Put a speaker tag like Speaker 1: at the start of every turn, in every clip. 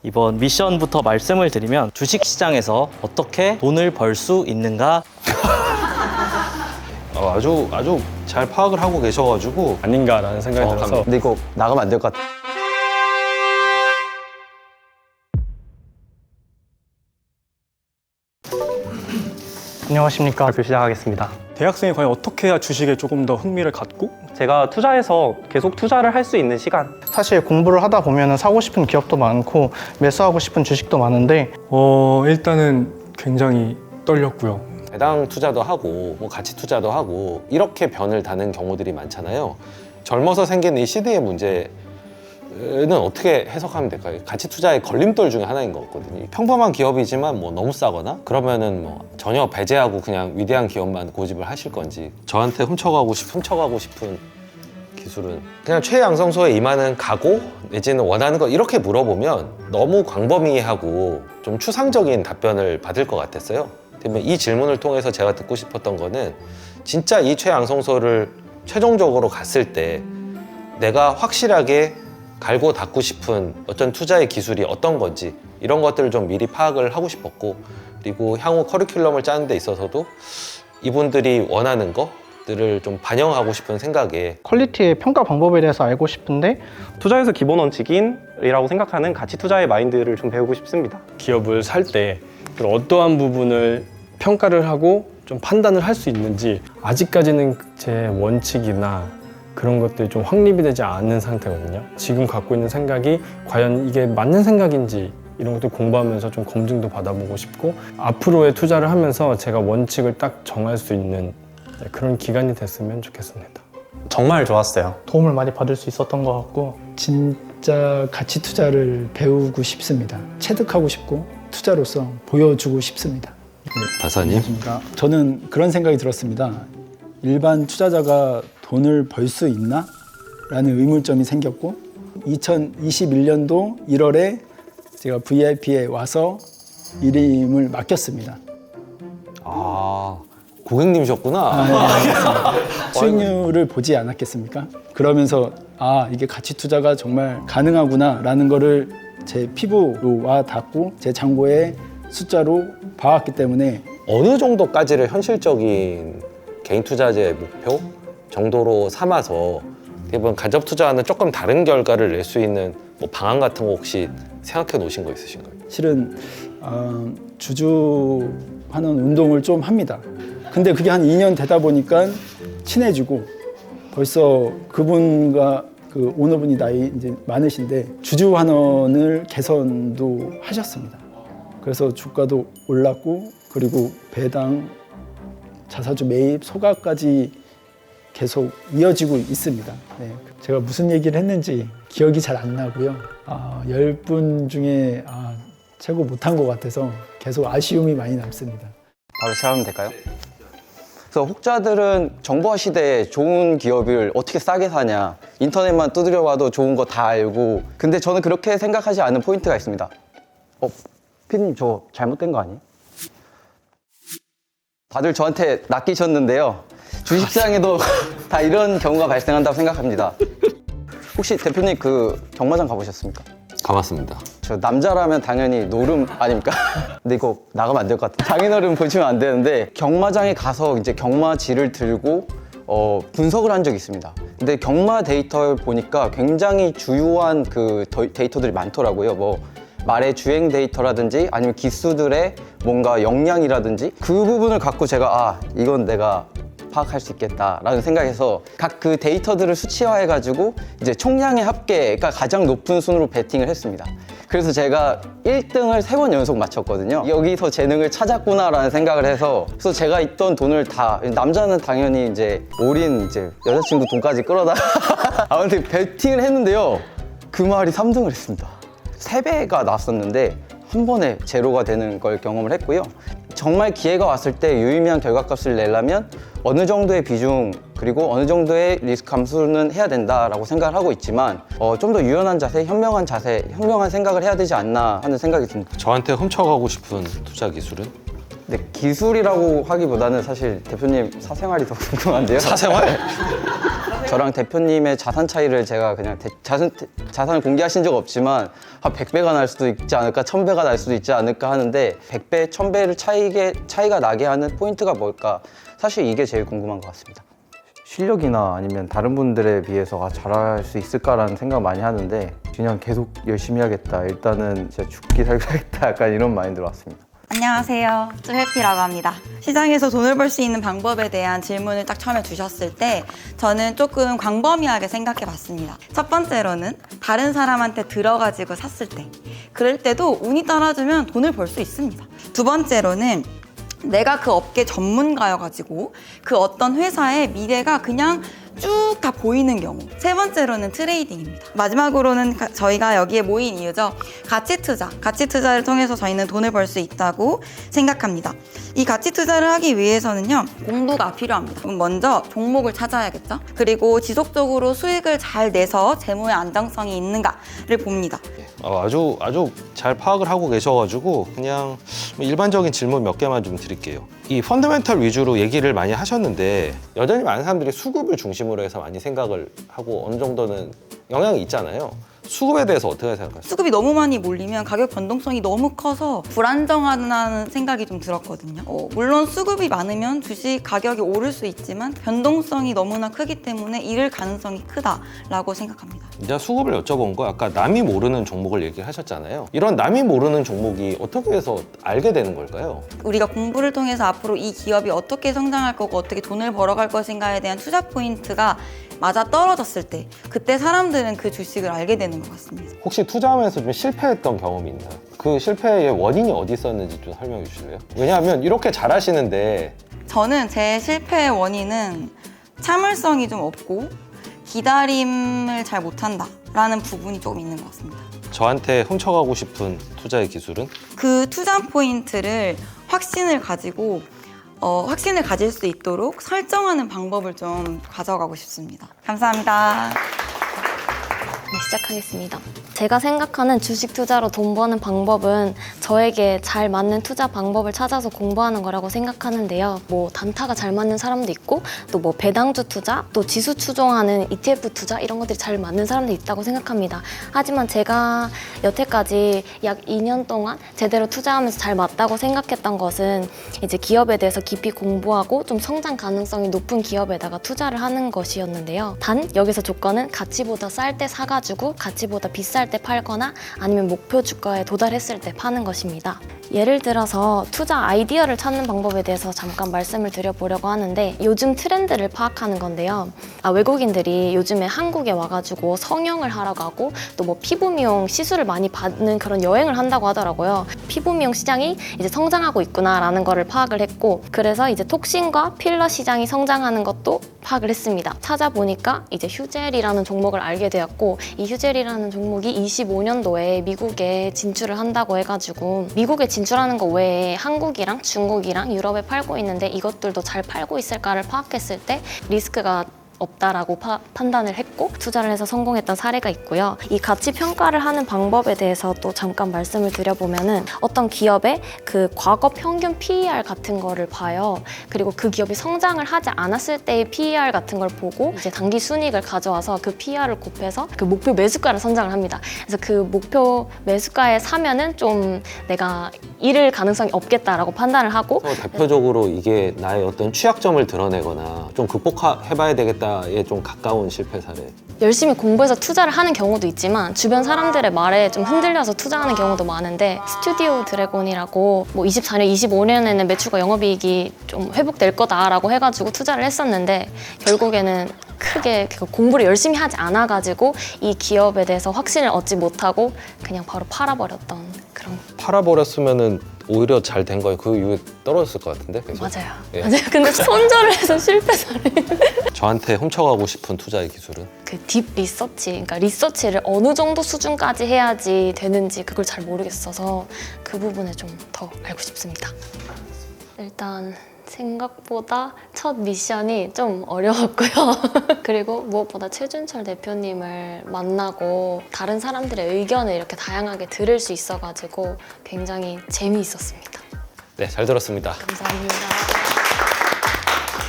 Speaker 1: 이번 미션부터 말씀을 드리면 주식시장에서 어떻게 돈을 벌 수 있는가.
Speaker 2: 아주 잘 파악을 하고 계셔가지고
Speaker 3: 아닌가라는 생각이 들어서
Speaker 4: 근데 이거 나가면 안 될 것 같아.
Speaker 5: 안녕하십니까. 발표 시작하겠습니다.
Speaker 3: 대학생이 과연 어떻게 해야 주식에 조금 더 흥미를 갖고
Speaker 5: 제가 투자해서 계속 투자를 할 수 있는 시간. 사실 공부를 하다 보면 사고 싶은 기업도 많고 매수하고 싶은 주식도 많은데
Speaker 3: 일단은 굉장히 떨렸고요.
Speaker 2: 배당 투자도 하고 뭐 가치 투자도 하고 이렇게 변을 다는 경우들이 많잖아요. 젊어서 생긴 이 시대의 문제는 어떻게 해석하면 될까요? 가치 투자의 걸림돌 중에 하나인 것 같거든요. 평범한 기업이지만 뭐 너무 싸거나 그러면은 뭐 전혀 배제하고 그냥 위대한 기업만 고집을 하실 건지. 저한테 훔쳐가고 싶은 기술은 그냥 최양성소에 임하는 각오 내지는 원하는 거 이렇게 물어보면 너무 광범위하고 좀 추상적인 답변을 받을 것 같았어요. 그러면 이 질문을 통해서 제가 듣고 싶었던 거는 진짜 이 최양성소를 최종적으로 갔을 때 내가 확실하게 갈고 닦고 싶은 어떤 투자의 기술이 어떤 건지 이런 것들을 좀 미리 파악을 하고 싶었고, 그리고 향후 커리큘럼을 짜는 데 있어서도 이분들이 원하는 것들을 좀 반영하고 싶은 생각에
Speaker 5: 퀄리티의 평가 방법에 대해서 알고 싶은데
Speaker 6: 투자에서 기본 원칙인이라고 생각하는 가치 투자의 마인드를 좀 배우고 싶습니다.
Speaker 3: 기업을 살 때 어떠한 부분을 평가를 하고 좀 판단을 할 수 있는지 아직까지는 제 원칙이나 그런 것들이 좀 확립이 되지 않은 상태거든요. 지금 갖고 있는 생각이 과연 이게 맞는 생각인지 이런 것도 공부하면서 좀 검증도 받아보고 싶고, 앞으로의 투자를 하면서 제가 원칙을 딱 정할 수 있는 그런 기간이 됐으면 좋겠습니다.
Speaker 4: 정말 좋았어요.
Speaker 5: 도움을 많이 받을 수 있었던 것 같고
Speaker 7: 진짜 가치 투자를 배우고 싶습니다. 체득하고 싶고 투자로서 보여주고 싶습니다.
Speaker 2: 박사님?
Speaker 7: 그러니까 저는 그런 생각이 들었습니다. 일반 투자자가 돈을 벌 수 있나? 라는 의문점이 생겼고 2021년도 1월에 제가 VIP에 와서 일임을 맡겼습니다.
Speaker 2: 아, 고객님이셨구나.
Speaker 7: 수익률을 보지 않았겠습니까? 그러면서 이게 가치 투자가 정말 가능하구나 라는 거를 제 피부로 와 닿고 제 잔고의 숫자로 봐왔기 때문에
Speaker 2: 어느 정도까지를 현실적인 개인 투자자의 목표 정도로 삼아서 대부분 간접 투자와는 조금 다른 결과를 낼 수 있는 뭐 방안 같은 거 혹시 생각해 놓으신 거 있으신가요?
Speaker 7: 실은 주주하는 운동을 좀 합니다. 근데 그게 한 2년 되다 보니까 친해지고 벌써 그분과 그 오너분이 나이 이제 많으신데 주주 환원을 개선도 하셨습니다. 그래서 주가도 올랐고 그리고 배당, 자사주 매입, 소각까지 계속 이어지고 있습니다. 네. 제가 무슨 얘기를 했는지 기억이 잘 안 나고요. 10분 중에 최고 못한 것 같아서 계속 아쉬움이 많이 남습니다.
Speaker 4: 바로 시작하면 될까요? 그래서 혹자들은 정보화 시대에 좋은 기업을 어떻게 싸게 사냐, 인터넷만 두드려 봐도 좋은 거 다 알고, 근데 저는 그렇게 생각하지 않는 포인트가 있습니다. 피디님 저 잘못된 거 아니에요? 다들 저한테 낚이셨는데요. 주식시장에도 다 이런 경우가 발생한다고 생각합니다. 혹시 대표님 그 경마장 가보셨습니까?
Speaker 2: 가봤습니다.
Speaker 4: 저 남자라면 당연히 노름 아닙니까? 근데 이거 나가면 안 될 것 같아요. 장인어른 보시면 안 되는데 경마장에 가서 이제 경마지를 들고 분석을 한 적이 있습니다. 근데 경마 데이터를 보니까 굉장히 주요한 그 데이터들이 많더라고요. 뭐 말의 주행 데이터라든지 아니면 기수들의 뭔가 역량이라든지 그 부분을 갖고 제가 이건 내가 파악할 수 있겠다라는 생각에서 각 그 데이터들을 수치화해가지고 이제 총량의 합계가 가장 높은 순으로 베팅을 했습니다. 그래서 제가 1등을 3번 연속 맞췄거든요. 여기서 재능을 찾았구나라는 생각을 해서, 그래서 제가 있던 돈을 다, 남자는 당연히 이제 올인 이제 여자친구 돈까지 끌어다가 아무튼 베팅을 했는데요. 그 말이 3등을 했습니다. 3배가 났었는데 한 번에 제로가 되는 걸 경험을 했고요. 정말 기회가 왔을 때 유의미한 결과값을 내려면 어느 정도의 비중 그리고 어느 정도의 리스크 감수는 해야 된다라고 생각을 하고 있지만 좀 더 유연한 자세, 현명한 생각을 해야 되지 않나 하는 생각이 듭니다.
Speaker 2: 저한테 훔쳐가고 싶은 투자 기술은?
Speaker 4: 근데 기술이라고 하기보다는 사실 대표님 사생활이 더 궁금한데요.
Speaker 2: 사생활?
Speaker 4: 저랑 대표님의 자산 차이를 제가 그냥 자산을 공개하신 적 없지만 한 100배가 날 수도 있지 않을까, 1000배가 날 수도 있지 않을까 하는데 100배, 1000배를 차이가 나게 하는 포인트가 뭘까? 사실 이게 제일 궁금한 것 같습니다. 실력이나 아니면 다른 분들에 비해서 잘할 수 있을까라는 생각 많이 하는데 그냥 계속 열심히 하겠다. 일단은 진짜 죽기 살기 하겠다. 약간 이런 마인드로 왔습니다.
Speaker 8: 안녕하세요. 쭈해피라고 합니다. 시장에서 돈을 벌 수 있는 방법에 대한 질문을 딱 처음에 주셨을 때 저는 조금 광범위하게 생각해 봤습니다. 첫 번째로는 다른 사람한테 들어가지고 샀을 때 그럴 때도 운이 따라주면 돈을 벌 수 있습니다. 두 번째로는 내가 그 업계 전문가여가지고 그 어떤 회사의 미래가 그냥 쭉 다 보이는 경우. 세 번째로는 트레이딩입니다. 마지막으로는 저희가 여기에 모인 이유죠. 가치 투자를 통해서 저희는 돈을 벌 수 있다고 생각합니다. 이 가치 투자를 하기 위해서는요, 공부가 필요합니다. 그럼 먼저 종목을 찾아야겠죠. 그리고 지속적으로 수익을 잘 내서 재무의 안정성이 있는가를 봅니다.
Speaker 2: 아주 잘 파악을 하고 계셔가지고 그냥 일반적인 질문 몇 개만 좀 드릴게요. 이 펀더멘털 위주로 얘기를 많이 하셨는데 여전히 많은 사람들이 수급을 중심으로 해서 많이 생각을 하고 어느 정도는 영향이 있잖아요. 수급에 대해서 어떻게 생각하세요?
Speaker 8: 수급이 너무 많이 몰리면 가격 변동성이 너무 커서 불안정하다는 생각이 좀 들었거든요. 물론 수급이 많으면 주식 가격이 오를 수 있지만 변동성이 너무나 크기 때문에 잃을 가능성이 크다라고 생각합니다.
Speaker 2: 이제 수급을 여쭤본 거 아까 남이 모르는 종목을 얘기하셨잖아요. 이런 남이 모르는 종목이 어떻게 해서 알게 되는 걸까요?
Speaker 8: 우리가 공부를 통해서 앞으로 이 기업이 어떻게 성장할 거고 어떻게 돈을 벌어갈 것인가에 대한 투자 포인트가 맞아 떨어졌을 때 그때 사람들은 그 주식을 알게 되는 것 같습니다.
Speaker 2: 혹시 투자하면서 좀 실패했던 경험이 있나요? 그 실패의 원인이 어디 있었는지 좀 설명해 주실래요? 왜냐하면 이렇게 잘하시는데
Speaker 8: 저는 제 실패의 원인은 참을성이 좀 없고 기다림을 잘 못한다라는 부분이 조금 있는 것 같습니다.
Speaker 2: 저한테 훔쳐가고 싶은 투자의 기술은?
Speaker 8: 그 투자 포인트를 확신을 가질 수 있도록 설정하는 방법을 좀 가져가고 싶습니다. 감사합니다.
Speaker 9: 네, 시작하겠습니다. 제가 생각하는 주식 투자로 돈 버는 방법은 저에게 잘 맞는 투자 방법을 찾아서 공부하는 거라고 생각하는데요. 뭐 단타가 잘 맞는 사람도 있고 또 뭐 배당주 투자, 또 지수 추종하는 ETF 투자 이런 것들이 잘 맞는 사람도 있다고 생각합니다. 하지만 제가 여태까지 약 2년 동안 제대로 투자하면서 잘 맞다고 생각했던 것은 이제 기업에 대해서 깊이 공부하고 좀 성장 가능성이 높은 기업에다가 투자를 하는 것이었는데요. 단 여기서 조건은 가치보다 쌀 때 사가지고 가치보다 비쌀 때 팔거나 아니면 목표 주가에 도달했을 때 파는 것입니다. 예를 들어서 투자 아이디어를 찾는 방법에 대해서 잠깐 말씀을 드려보려고 하는데 요즘 트렌드를 파악하는 건데요. 외국인들이 요즘에 한국에 와가지고 성형을 하러 가고 또 뭐 피부 미용 시술을 많이 받는 그런 여행을 한다고 하더라고요. 피부 미용 시장이 이제 성장하고 있구나라는 거를 파악을 했고 그래서 이제 톡신과 필러 시장이 성장하는 것도 파악을 했습니다. 찾아보니까 이제 휴젤이라는 종목을 알게 되었고 이 휴젤이라는 종목이 25년도에 미국에 진출을 한다고 해가지고 미국에 진출하는 거 외에 한국이랑 중국이랑 유럽에 팔고 있는데 이것들도 잘 팔고 있을까를 파악했을 때 리스크가 없다라고 판단을 했고 투자를 해서 성공했던 사례가 있고요. 이 가치 평가를 하는 방법에 대해서 또 잠깐 말씀을 드려보면은 어떤 기업의 그 과거 평균 PER 같은 거를 봐요. 그리고 그 기업이 성장을 하지 않았을 때의 PER 같은 걸 보고 이제 단기 순이익을 가져와서 그 PER을 곱해서 그 목표 매수가를 선정을 합니다. 그래서 그 목표 매수가에 사면은 좀 내가 잃을 가능성이 없겠다라고 판단을 하고
Speaker 2: 대표적으로 이게 나의 어떤 취약점을 드러내거나 좀 극복해봐야 되겠다에 좀 가까운 실패 사례.
Speaker 9: 열심히 공부해서 투자를 하는 경우도 있지만 주변 사람들의 말에 좀 흔들려서 투자하는 경우도 많은데 스튜디오 드래곤이라고 뭐 24년, 25년에는 매출과 영업이익이 좀 회복될 거다라고 해가지고 투자를 했었는데 결국에는 크게 공부를 열심히 하지 않아가지고 이 기업에 대해서 확신을 얻지 못하고 그냥 바로 팔아버렸던 그런.
Speaker 2: 팔아버렸으면은 오히려 잘 된 거예요. 그 이후에 떨어졌을 것 같은데 계속.
Speaker 9: 맞아요.
Speaker 2: 예.
Speaker 9: 맞아요. 근데 손절을 해서 실패 사례.
Speaker 2: 저한테 훔쳐가고 싶은 투자의 기술은?
Speaker 9: 그 딥 리서치, 그러니까 리서치를 어느 정도 수준까지 해야지 되는지 그걸 잘 모르겠어서 그 부분에 좀 더 알고 싶습니다. 일단 생각보다 첫 미션이 좀 어려웠고요. 그리고 무엇보다 최준철 대표님을 만나고 다른 사람들의 의견을 이렇게 다양하게 들을 수 있어가지고 굉장히 재미있었습니다.
Speaker 2: 네, 잘 들었습니다.
Speaker 9: 감사합니다.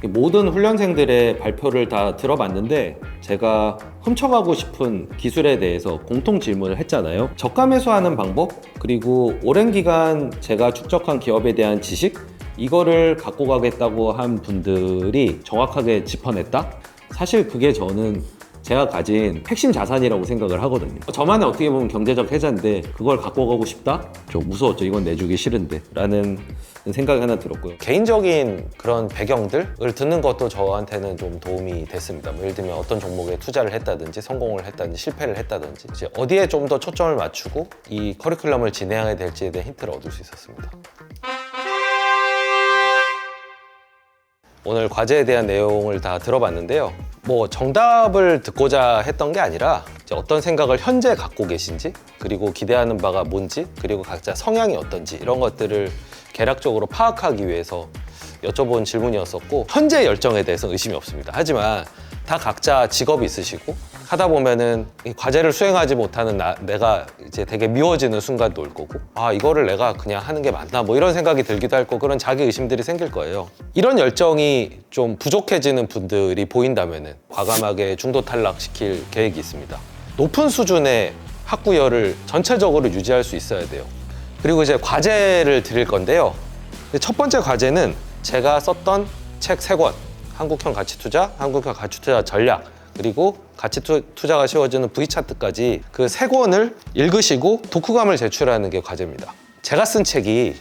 Speaker 2: 모든 훈련생들의 발표를 다 들어봤는데 제가 훔쳐가고 싶은 기술에 대해서 공통 질문을 했잖아요. 저가 매수하는 방법, 그리고 오랜 기간 제가 축적한 기업에 대한 지식, 이거를 갖고 가겠다고 한 분들이 정확하게 짚어냈다? 사실 그게 저는 제가 가진 핵심 자산이라고 생각을 하거든요. 저만의 어떻게 보면 경제적 해자인데 그걸 갖고 가고 싶다? 좀 무서웠죠. 이건 내주기 싫은데 라는 생각이 하나 들었고요. 개인적인 그런 배경들을 듣는 것도 저한테는 좀 도움이 됐습니다. 뭐 예를 들면 어떤 종목에 투자를 했다든지 성공을 했다든지 실패를 했다든지 이제 어디에 좀 더 초점을 맞추고 이 커리큘럼을 진행하게 될지에 대한 힌트를 얻을 수 있었습니다. 오늘 과제에 대한 내용을 다 들어봤는데요. 뭐 정답을 듣고자 했던 게 아니라 이제 어떤 생각을 현재 갖고 계신지, 그리고 기대하는 바가 뭔지, 그리고 각자 성향이 어떤지 이런 것들을 개략적으로 파악하기 위해서 여쭤본 질문이었었고, 현재 열정에 대해서 의심이 없습니다. 하지만 다 각자 직업이 있으시고 하다 보면은 이 과제를 수행하지 못하는 내가 이제 되게 미워지는 순간도 올 거고, 아 이거를 내가 그냥 하는 게 맞나 뭐 이런 생각이 들기도 할 거고, 그런 자기 의심들이 생길 거예요. 이런 열정이 좀 부족해지는 분들이 보인다면은 과감하게 중도 탈락시킬 계획이 있습니다. 높은 수준의 학구열을 전체적으로 유지할 수 있어야 돼요. 그리고 이제 과제를 드릴 건데요. 첫 번째 과제는 제가 썼던 책 3권, 한국형 가치투자, 한국형 가치투자 전략, 그리고 가치 투자가 쉬워지는 V차트까지 그 3권을 읽으시고 독후감을 제출하는 게 과제입니다. 제가 쓴 책이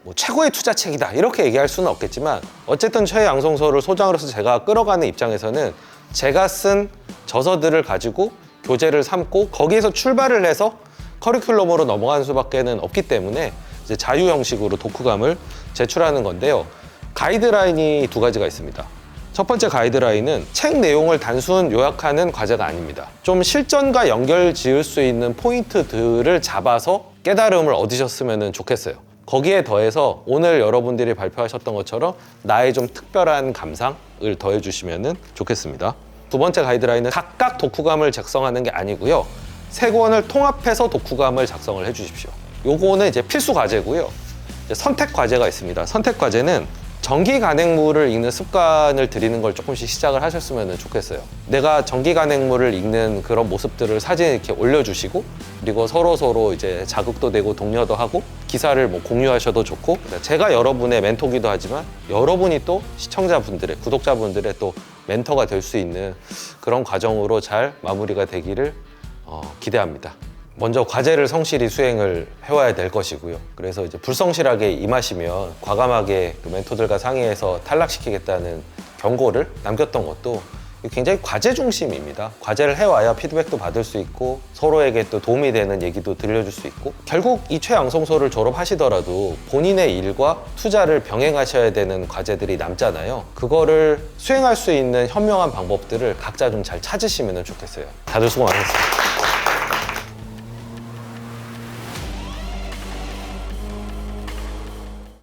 Speaker 2: 뭐 최고의 투자책이다 이렇게 얘기할 수는 없겠지만, 어쨌든 최양성서를 소장으로서 제가 끌어가는 입장에서는 제가 쓴 저서들을 가지고 교재를 삼고 거기에서 출발을 해서 커리큘럼으로 넘어가는 수밖에는 없기 때문에 이제 자유 형식으로 독후감을 제출하는 건데요. 가이드라인이 2가지가 있습니다. 첫 번째 가이드라인은 책 내용을 단순 요약하는 과제가 아닙니다. 좀 실전과 연결 지을 수 있는 포인트들을 잡아서 깨달음을 얻으셨으면 좋겠어요. 거기에 더해서 오늘 여러분들이 발표하셨던 것처럼 나의 좀 특별한 감상을 더해주시면 좋겠습니다. 두 번째 가이드라인은 각각 독후감을 작성하는 게 아니고요. 3권을 통합해서 독후감을 작성을 해주십시오. 요거는 이제 필수 과제고요. 이제 선택 과제가 있습니다. 선택 과제는 정기 간행물을 읽는 습관을 들이는 걸 조금씩 시작을 하셨으면 좋겠어요. 내가 정기 간행물을 읽는 그런 모습들을 사진에 이렇게 올려주시고, 그리고 서로 이제 자극도 되고 독려도 하고 기사를 뭐 공유하셔도 좋고, 제가 여러분의 멘토기도 하지만 여러분이 또 시청자분들의, 구독자분들의 또 멘토가 될 수 있는 그런 과정으로 잘 마무리가 되기를 기대합니다. 먼저 과제를 성실히 수행을 해와야 될 것이고요. 그래서 이제 불성실하게 임하시면 과감하게 그 멘토들과 상의해서 탈락시키겠다는 경고를 남겼던 것도 굉장히 과제 중심입니다. 과제를 해와야 피드백도 받을 수 있고 서로에게 또 도움이 되는 얘기도 들려줄 수 있고, 결국 이 최양성소를 졸업하시더라도 본인의 일과 투자를 병행하셔야 되는 과제들이 남잖아요. 그거를 수행할 수 있는 현명한 방법들을 각자 좀 잘 찾으시면 좋겠어요. 다들 수고 많으셨습니다.